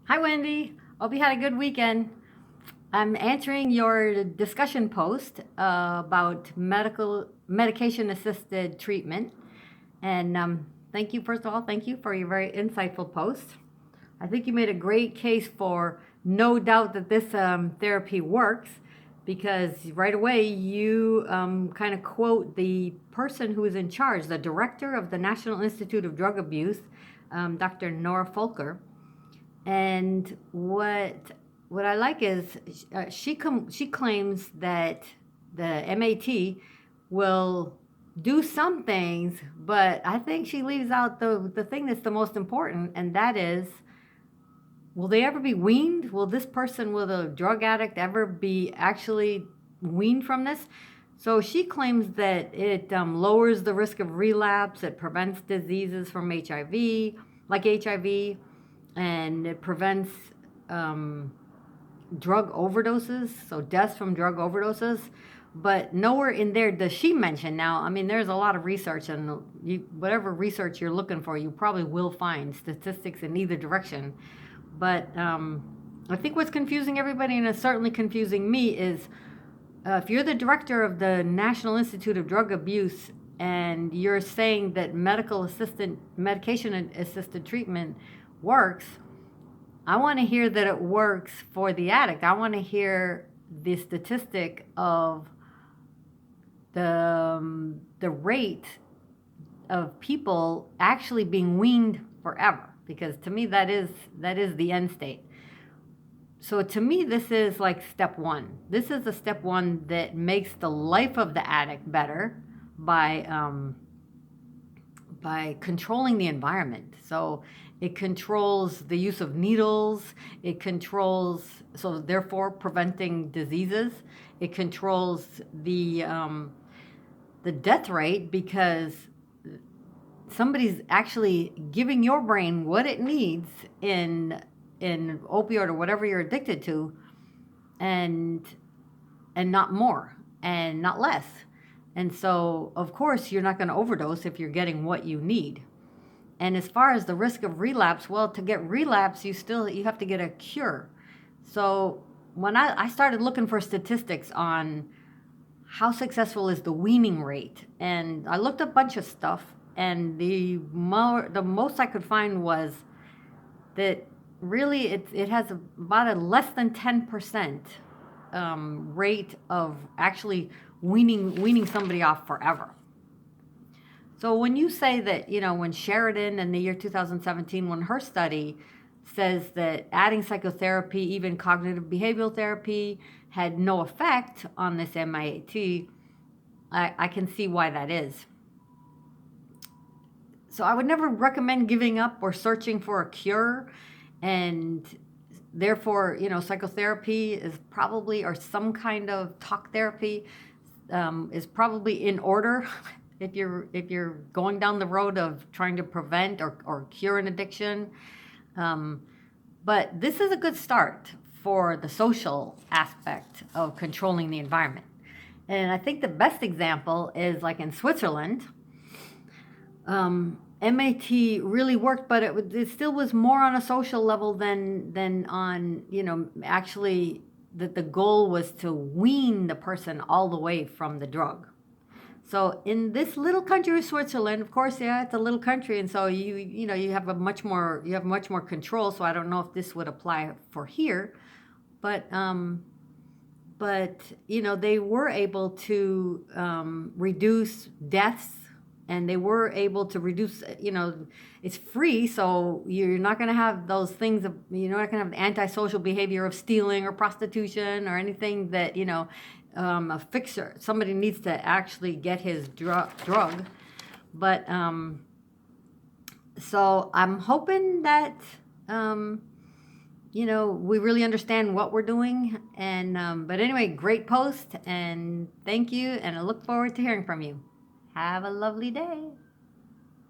Hi, Wendy. Hope you had a good weekend. I'm answering your discussion post about medication assisted treatment. And thank you, first of all, thank you for your very insightful post. I think you made a great case for no doubt that this therapy works because right away you kind of quote the person who is in charge, the director of the National Institute of Drug Abuse, Dr. Nora Folker. And what I like is she claims that the MAT will do some things, but I think she leaves out the thing that's the most important, and that is, will they ever be weaned? Will this person, will the drug addict ever be actually weaned from this? So she claims that it lowers the risk of relapse, it prevents diseases from HIV, like HIV, and it prevents um, drug overdoses, so deaths from drug overdoses. But nowhere in there does she mention. Now, I mean, there's a lot of research, and whatever research you're looking for, you probably will find statistics in either direction. But I think what's confusing everybody, and it's certainly confusing me, is if you're the director of the National Institute of Drug Abuse and you're saying that medication assisted treatment works, I want to hear that it works for the addict. I want to hear the statistic of the rate of people actually being weaned forever, because to me that is the end state. So to me, this is like step one. This is the step one that makes the life of the addict better by controlling the environment. So it controls the use of needles. It controls, so therefore preventing diseases. It controls the death rate, because somebody's actually giving your brain what it needs in opioid or whatever you're addicted to, and not more and not less. And so, of course, you're not going to overdose if you're getting what you need. And as far as the risk of relapse, well, to get relapse, you have to get a cure. So when I started looking for statistics on how successful is the weaning rate, and I looked up a bunch of stuff, and the most I could find was that really it has about a less than 10% rate of actually weaning somebody off forever. So when you say that, when Sheridan in the year 2017, when her study says that adding psychotherapy, even cognitive behavioral therapy, had no effect on this MIAT, I can see why that is. So I would never recommend giving up or searching for a cure, and therefore, psychotherapy is probably, or some kind of talk therapy is probably in order if you're going down the road of trying to prevent or cure an addiction. But this is a good start for the social aspect of controlling the environment. And I think the best example is like in Switzerland. MAT really worked, but it still was more on a social level than on, actually that the goal was to wean the person all the way from the drug. So in this little country of Switzerland, of course, yeah, it's a little country, and so you have much more control. So I don't know if this would apply for here, but they were able to reduce deaths, and they were able to reduce, it's free, so you're not going to have those things, you're not going to have the antisocial behavior of stealing or prostitution or anything that, a fixer, somebody needs to actually get his drug. But so I'm hoping that, we really understand what we're doing. And but anyway, great post, and thank you, and I look forward to hearing from you. Have a lovely day.